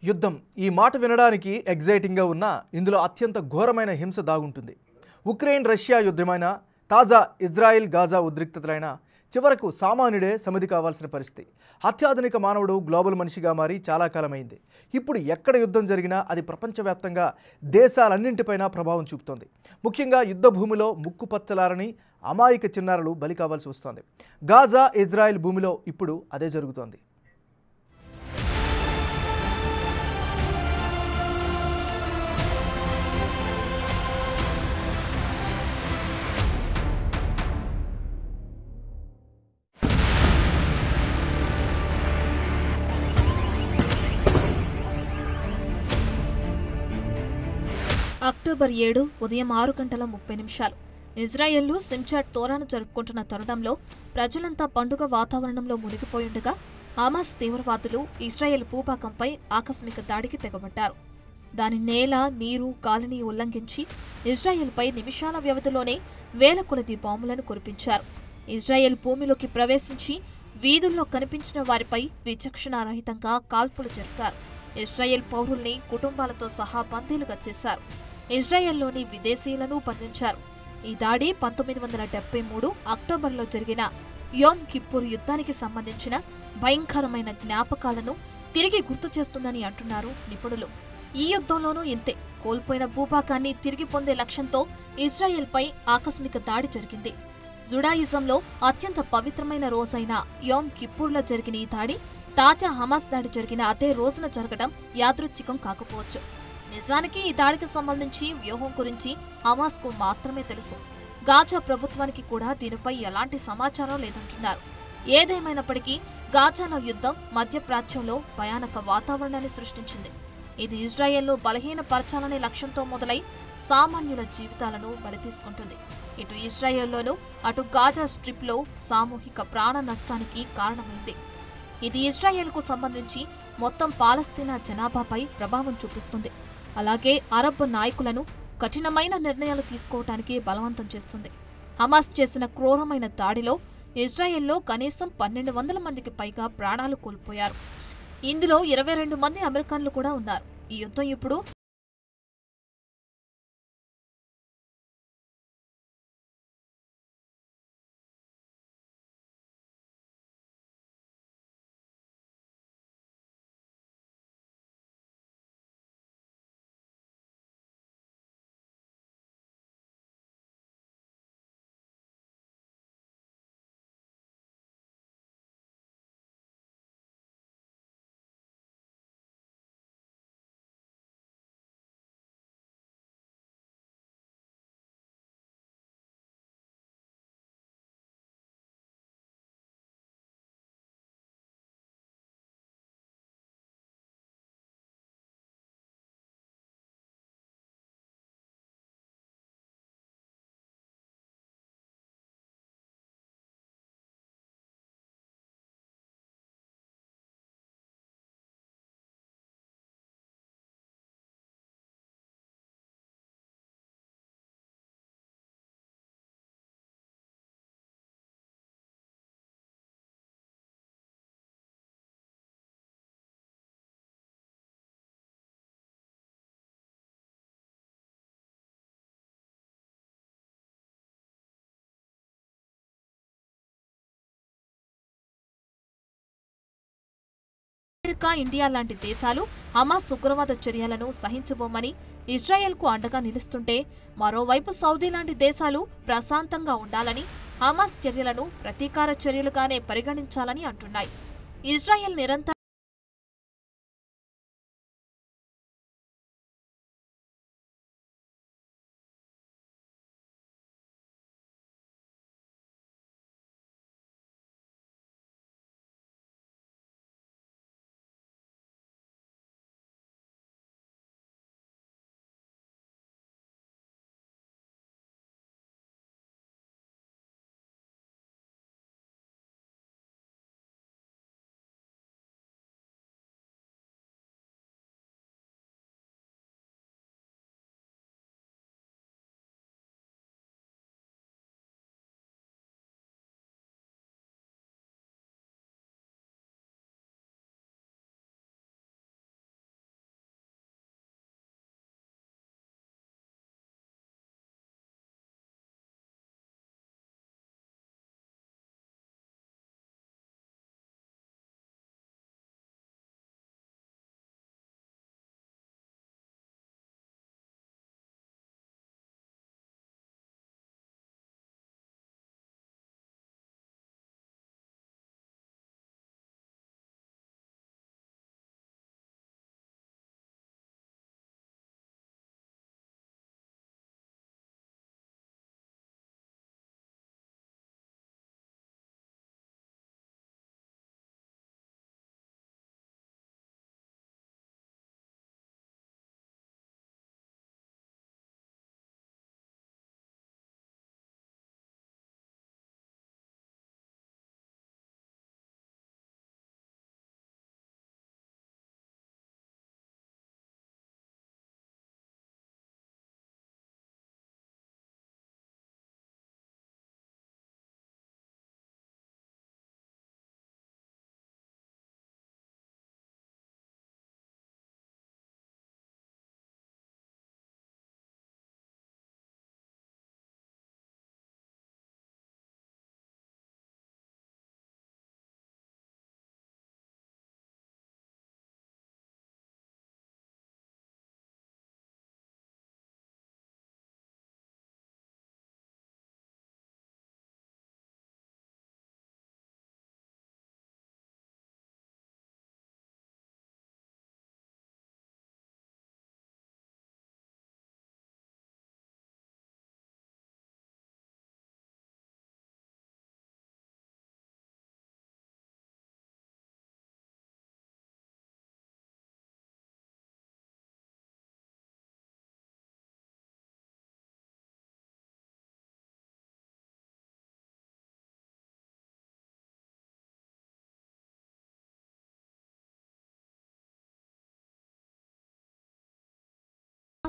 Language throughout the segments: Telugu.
యుద్ధం ఈ మాట వినడానికి ఎగ్జైటింగ్గా ఉన్నా ఇందులో అత్యంత ఘోరమైన హింస దాగుంటుంది. ఉక్రెయిన్ రష్యా యుద్ధమైన తాజా ఇజ్రాయిల్ గాజా ఉద్రిక్తతలైన చివరకు సామాన్యుడే సమిధి కావాల్సిన పరిస్థితి. అత్యాధునిక మానవుడు గ్లోబల్ మనిషిగా మారి చాలా కాలమైంది. ఇప్పుడు ఎక్కడ యుద్ధం జరిగినా అది ప్రపంచవ్యాప్తంగా దేశాలన్నింటిపైన ప్రభావం చూపుతోంది. ముఖ్యంగా యుద్ధ భూమిలో ముక్కుపచ్చలారని అమాయక చిన్నారులు బలి కావాల్సి వస్తోంది. గాజా ఇజ్రాయిల్ భూమిలో ఇప్పుడు అదే జరుగుతోంది. అక్టోబర్ 7 ఉదయం 6:30 ఇజ్రాయెల్లో సించాట్ తోరాను జరుపుకుంటున్న తరుణంలో ప్రజలంతా పండుగ వాతావరణంలో మునిగిపోయుండగా హమాస్ తీవ్రవాదులు ఇజ్రాయెల్ భూభాగంపై ఆకస్మిక దాడికి తెగబడ్డారు. దాని నేల, నీరు, గాలిని ఉల్లంఘించి ఇజ్రాయెల్పై నిమిషాల వ్యవధిలోనే వేల కొలది బాంబులను కురిపించారు. ఇజ్రాయెల్ భూమిలోకి ప్రవేశించి వీధుల్లో కనిపించిన వారిపై విచక్షణారహితంగా కాల్పులు జరిపారు. ఇజ్రాయెల్ పౌరుల్ని కుటుంబాలతో సహా బందీలుగా చేశారు. ఇజ్రాయెల్లోని విదేశీయులను బంధించారు. ఈ దాడి 1973 అక్టోబర్లో జరిగిన యోమ్ కిప్పూర్ యుద్ధానికి సంబంధించిన భయంకరమైన జ్ఞాపకాలను తిరిగి గుర్తు చేస్తుందని అంటున్నారు నిపుణులు. ఈ యుద్ధంలోనూ ఇంతే. కోల్పోయిన భూభాగాన్ని తిరిగి పొందే లక్ష్యంతో ఇజ్రాయెల్పై ఆకస్మిక దాడి జరిగింది. జుడాయిజంలో అత్యంత పవిత్రమైన రోజైన యోమ్ కిప్పూర్లో జరిగిన ఈ దాడి తాజా హమాస్ దాడి జరిగిన అదే రోజున జరగడం యాదృచ్ఛికం కాకపోవచ్చు. నిజానికి ఈ దాడికి సంబంధించి వ్యూహం గురించి హమాస్కు మాత్రమే తెలుసు. గాజా ప్రభుత్వానికి కూడా దీనిపై ఎలాంటి సమాచారం లేదంటున్నారు. ఏదేమైనప్పటికీ గాజాలో యుద్ధం మధ్యప్రాచ్యంలో భయానక వాతావరణాన్ని సృష్టించింది. ఇది ఇజ్రాయెల్ను బలహీనపరచాలనే లక్ష్యంతో మొదలై సామాన్యుల జీవితాలను బలితీసుకుంటుంది. ఇటు ఇజ్రాయెల్లోనూ అటు గాజా స్ట్రిప్లో సామూహిక ప్రాణ నష్టానికి కారణమైంది. ఇది ఇజ్రాయెల్కు సంబంధించి మొత్తం పాలస్తీనా జనాభాపై ప్రభావం చూపిస్తుంది. అలాగే అరబ్ నాయకులను కఠినమైన నిర్ణయాలు తీసుకోవటానికి బలవంతం చేస్తుంది. హమాస్ చేసిన క్రూరమైన దాడిలో ఇజ్రాయెల్లో కనీసం 1200 మందికి పైగా ప్రాణాలు కోల్పోయారు. ఇందులో 22 మంది అమెరికన్లు కూడా ఉన్నారు. ఈ యుద్ధం ఇప్పుడు అమెరికా, ఇండియా లాంటి దేశాలు హమాస్ ఉగ్రవాద చర్యలను సహించబోమని ఇజ్రాయెల్కు అండగా నిలుస్తుంటే, మరోవైపు సౌదీ లాంటి దేశాలు ప్రశాంతంగా ఉండాలని, హమాస్ చర్యలను ప్రతీకార చర్యలుగానే పరిగణించాలని అంటున్నాయి. ఇజ్రాయెల్ నిరంతరం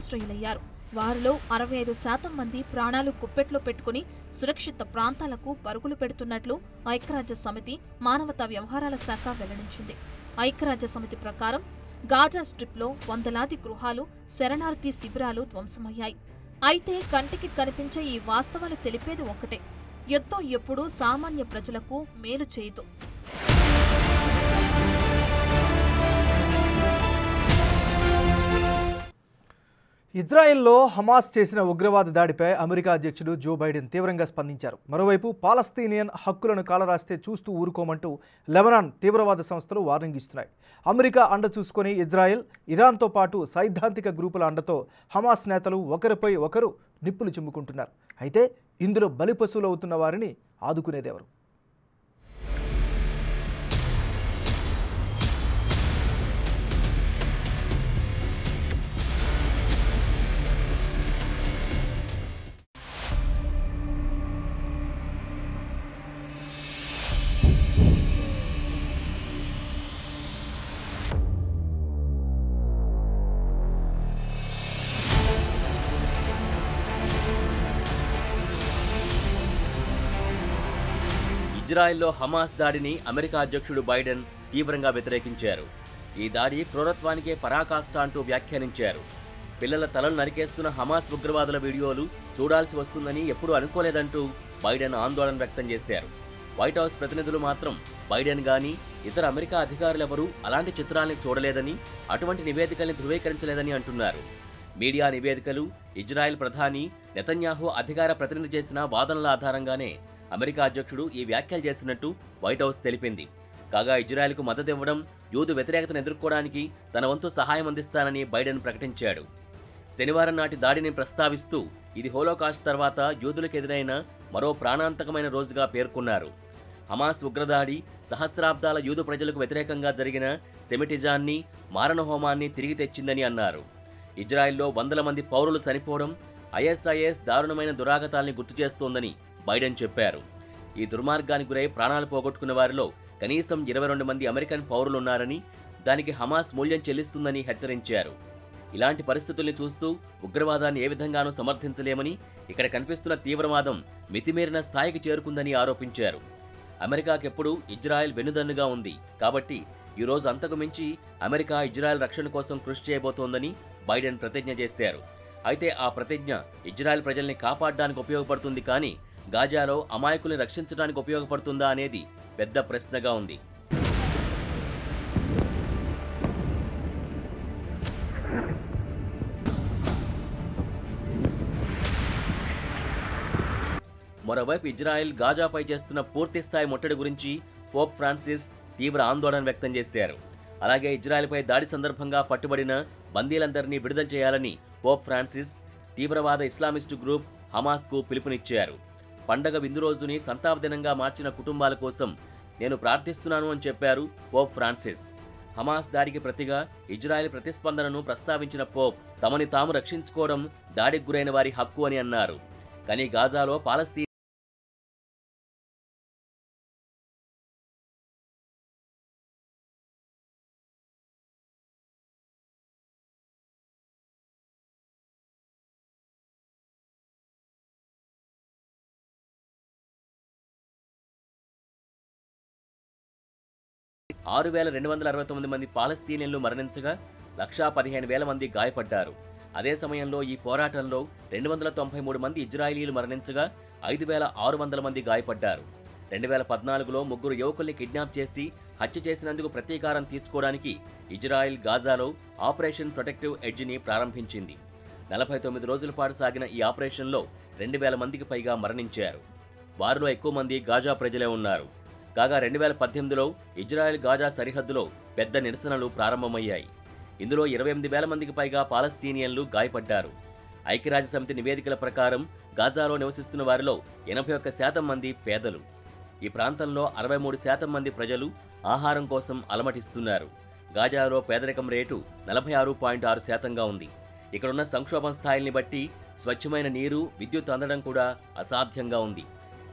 నిరాశ్రయులయ్యారు. వారిలో 65% మంది ప్రాణాలు గుప్పెట్లో పెట్టుకుని సురక్షిత ప్రాంతాలకు పరుగులు పెడుతున్నట్లు ఐక్యరాజ్య సమితి మానవతా వ్యవహారాల శాఖ వెల్లడించింది. ఐక్యరాజ్య సమితి ప్రకారం గాజా స్ట్రిప్లో వందలాది గృహాలు, శరణార్థి శిబిరాలు ధ్వంసమయ్యాయి. అయితే కంటికి కనిపించే ఈ వాస్తవాలు తెలిపేది ఒకటే: యుద్ధం ఎప్పుడూ సామాన్య ప్రజలకు మేలు చేయదు. ఇజ్రాయెల్లో హమాస్ చేసిన ఉగ్రవాద దాడిపై అమెరికా అధ్యక్షుడు జో బైడెన్ తీవ్రంగా స్పందించారు. మరోవైపు పాలస్తీనియన్ హక్కులను కాలరాస్తే చూస్తూ ఊరుకోమంటూ లెబనాన్ తీవ్రవాద సంస్థలు వార్నింగ్ ఇస్తున్నాయి. అమెరికా అండ చూసుకొని ఇజ్రాయెల్, ఇరాన్తో పాటు సైద్ధాంతిక గ్రూపుల అండతో హమాస్ నేతలు ఒకరిపై ఒకరు నిప్పులు చిమ్ముకుంటున్నారు. అయితే ఇందులో బలిపశువులవుతున్న వారిని ఆదుకునేదెవరు? ఇజ్రాయెల్లో హమాస్ దాడిని అమెరికా అధ్యక్షుడు బైడెన్ తీవ్రంగా వ్యతిరేకించారు. ఈ దాడి క్రూరత్వానికే పరాకాష్ట అంటూ వ్యాఖ్యానించారు. పిల్లల తలలు నరికేస్తున్న హమాస్ ఉగ్రవాదుల వీడియోలు చూడాల్సి వస్తుందని ఎప్పుడూ అనుకోలేదంటూ బైడెన్ ఆందోళన వ్యక్తం చేశారు. వైట్ హౌస్ ప్రతినిధులు మాత్రం బైడెన్ గానీ ఇతర అమెరికా అధికారులెవరూ అలాంటి చిత్రాల్ని చూడలేదని, అటువంటి నివేదికల్ని ధృవీకరించలేదని అంటున్నారు. మీడియా నివేదికలు, ఇజ్రాయెల్ ప్రధాని నెతన్యాహు అధికార ప్రతినిధి చేసిన వాదనల ఆధారంగానే అమెరికా అధ్యక్షుడు ఈ వ్యాఖ్యలు చేసినట్టు వైట్ హౌస్ తెలిపింది. కాగా ఇజ్రాయెల్కు మద్దతివ్వడం, యూదు వ్యతిరేకతను ఎదుర్కోవడానికి తన వంతు సహాయం అందిస్తానని బైడెన్ ప్రకటించాడు. శనివారం నాటి దాడిని ప్రస్తావిస్తూ ఇది హోలోకాస్ట్ తర్వాత యూదులకు ఎదురైన మరో ప్రాణాంతకమైన రోజుగా పేర్కొన్నారు. హమాస్ ఉగ్రదాడి సహస్రాబ్దాల యూదు ప్రజలకు వ్యతిరేకంగా జరిగిన సెమిటిజాన్ని, మారణహోమాన్ని తిరిగి తెచ్చిందని అన్నారు. ఇజ్రాయెల్లో వందల మంది పౌరులు చనిపోవడం ఐఎస్ఐఎస్ దారుణమైన దురాగతాల్ని గుర్తు చేస్తోందని బైడెన్ చెప్పారు. ఈ దుర్మార్గానికి గురై ప్రాణాలు పోగొట్టుకున్న వారిలో కనీసం 22 మంది అమెరికన్ పౌరులున్నారని, దానికి హమాస్ మూల్యం చెల్లిస్తుందని హెచ్చరించారు. ఇలాంటి పరిస్థితుల్ని చూస్తూ ఉగ్రవాదాన్ని ఏ విధంగానూ సమర్థించలేమని, ఇక్కడ కనిపిస్తున్న తీవ్రవాదం మితిమీరిన స్థాయికి చేరుకుందని ఆరోపించారు. అమెరికాకెప్పుడు ఇజ్రాయెల్ వెన్నుదన్నుగా ఉంది కాబట్టి ఈరోజు అంతకు మించి అమెరికా ఇజ్రాయెల్ రక్షణ కోసం కృషి చేయబోతోందని బైడెన్ ప్రతిజ్ఞ చేశారు. అయితే ఆ ప్రతిజ్ఞ ఇజ్రాయెల్ ప్రజల్ని కాపాడడానికి ఉపయోగపడుతుంది కానీ గాజాలో అమాయకుల్ని రక్షించడానికి ఉపయోగపడుతుందా అనేది పెద్ద ప్రశ్నగా ఉంది. మరోవైపు ఇజ్రాయెల్ గాజాపై చేస్తున్న పూర్తిస్థాయి ముట్టడి గురించి పోప్ ఫ్రాన్సిస్ తీవ్ర ఆందోళన వ్యక్తం చేశారు. అలాగే ఇజ్రాయెల్పై దాడి సందర్భంగా పట్టుబడిన బందీలందరినీ విడుదల చేయాలని పోప్ ఫ్రాన్సిస్ తీవ్రవాద ఇస్లామిస్టు గ్రూప్ హమాస్కు పిలుపునిచ్చారు. పండగ విందు రోజుని సంతాప దినంగా మార్చిన కుటుంబాల కోసం నేను ప్రార్థిస్తున్నాను అని చెప్పారు పోప్ ఫ్రాన్సిస్. హమాస్ దాడికి ప్రతిగా ఇజ్రాయెల్ ప్రతిస్పందనను ప్రస్తావించిన పోప్ తమని తాము రక్షించుకోవడం దాడికి గురైన వారి హక్కు అని అన్నారు. కానీ గాజాలో పాలస్తీనా మంది పాలస్తీనియన్లు మరణించగా 1,15,000 మంది గాయపడ్డారు. అదే సమయంలో ఈ పోరాటంలో 293 మంది ఇజ్రాయిలీలు మరణించగా 5,600 మంది గాయపడ్డారు. 2014లో 3 యువకుల్ని కిడ్నాప్ చేసి హత్య చేసినందుకు ప్రతీకారం తీర్చుకోవడానికి ఇజ్రాయెల్ గాజాలో ఆపరేషన్ ప్రొటెక్టివ్ ఎడ్జ్ని ప్రారంభించింది. 49 రోజుల పాటు సాగిన ఈ ఆపరేషన్లో 2,000 మందికి పైగా మరణించారు. వారిలో ఎక్కువ మంది గాజా ప్రజలే ఉన్నారు. కాగా 2018లో ఇజ్రాయెల్ గాజా సరిహద్దులో పెద్ద నిరసనలు ప్రారంభమయ్యాయి. ఇందులో 28,000 మందికి పైగా పాలస్తీనియన్లు గాయపడ్డారు. ఐక్యరాజ్య సమితి నివేదికల ప్రకారం గాజాలో నివసిస్తున్న వారిలో 81% మంది పేదలు. ఈ ప్రాంతంలో 63% మంది ప్రజలు ఆహారం కోసం అలమటిస్తున్నారు. గాజాలో పేదరికం రేటు 46.6%గా ఉంది. ఇక్కడున్న సంక్షోభం స్థాయిల్ని బట్టి స్వచ్ఛమైన నీరు, విద్యుత్ అందడం కూడా అసాధ్యంగా ఉంది.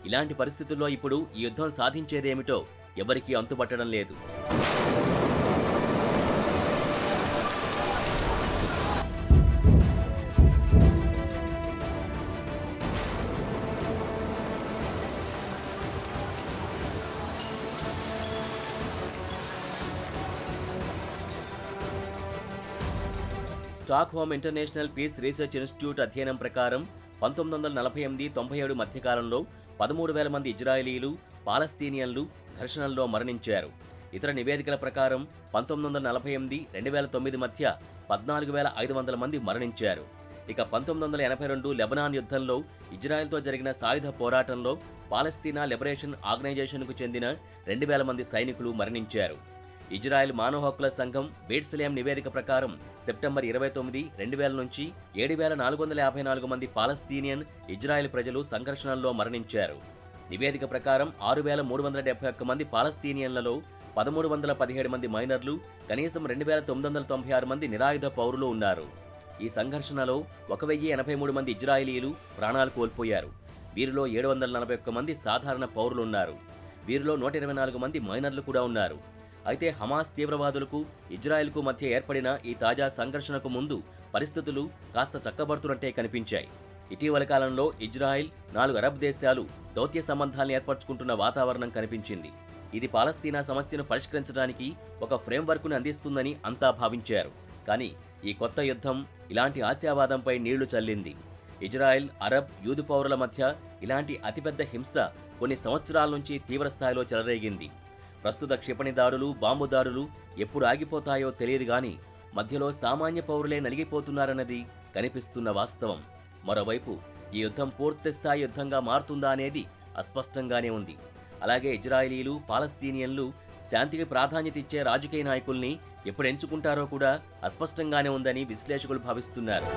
ఇలాంటి పరిస్థితుల్లో ఇప్పుడు ఈ యుద్ధం సాధించేదేమిటో ఎవరికీ అంతుపట్టడం లేదు. Stockholm international peace research institute అధ్యయనం ప్రకారం 1948-97 మధ్యకాలంలో 13,000 మంది ఇజ్రాయేలీలు, పాలస్తీనియన్లు ఘర్షణల్లో మరణించారు. ఇతర నివేదికల ప్రకారం 1948-2009 మధ్య 14,500 మంది మరణించారు. ఇక 1982 లెబనాన్ యుద్ధంలో ఇజ్రాయెల్తో జరిగిన సాయుధ పోరాటంలో పాలస్తీనా లిబరేషన్ ఆర్గనైజేషన్కు చెందిన 2,000 మంది సైనికులు మరణించారు. ఇజ్రాయెల్ మానవ హక్కుల సంఘం బేట్స్లేం నివేదిక ప్రకారం సెప్టెంబర్ 29, 2000 నుంచి 7,454 మంది పాలస్తీనియన్, ఇజ్రాయెల్ ప్రజలు సంఘర్షణల్లో మరణించారు. నివేదిక ప్రకారం 6,371 మంది పాలస్తీనియన్లలో 1,317 మంది మైనర్లు, కనీసం 2,996 మంది నిరాయుధ పౌరులు ఉన్నారు. ఈ సంఘర్షణలో 1,083 మంది ఇజ్రాయేలీలు ప్రాణాలు కోల్పోయారు. వీరిలో 741 మంది సాధారణ పౌరులున్నారు. వీరిలో 124 మంది మైనర్లు కూడా ఉన్నారు. అయితే హమాస్ తీవ్రవాదులకు ఇజ్రాయెల్కు మధ్య ఏర్పడిన ఈ తాజా సంఘర్షణకు ముందు పరిస్థితులు కాస్త చక్కబడుతున్నట్టే కనిపించాయి. ఇటీవల కాలంలో ఇజ్రాయెల్, 4 అరబ్ దేశాలు దౌత్య సంబంధాలను ఏర్పరచుకుంటున్న వాతావరణం కనిపించింది. ఇది పాలస్తీనా సమస్యను పరిష్కరించడానికి ఒక ఫ్రేమ్వర్క్ను అందిస్తుందని అంతా భావించారు. కానీ ఈ కొత్త యుద్ధం ఇలాంటి ఆశావాదంపై నీళ్లు చల్లింది. ఇజ్రాయెల్, అరబ్, యూదు పౌరుల మధ్య ఇలాంటి అతిపెద్ద హింస కొన్ని సంవత్సరాల నుంచి తీవ్రస్థాయిలో చెలరేగింది. ప్రస్తుత క్షిపణి దాడులు, బాంబు దాడులు ఎప్పుడు ఆగిపోతాయో తెలియదు గాని మధ్యలో సామాన్య పౌరులే నలిగిపోతున్నారన్నది కనిపిస్తున్న వాస్తవం. మరోవైపు ఈ యుద్ధం పూర్తిస్థాయి యుద్ధంగా మారుతుందా అనేది అస్పష్టంగానే ఉంది. అలాగే ఇజ్రాయేలీలు, పాలస్తీనియన్లు శాంతికి ప్రాధాన్యత ఇచ్చే రాజకీయ నాయకుల్ని ఎప్పుడు ఎంచుకుంటారో కూడా అస్పష్టంగానే ఉందని విశ్లేషకులు భావిస్తున్నారు.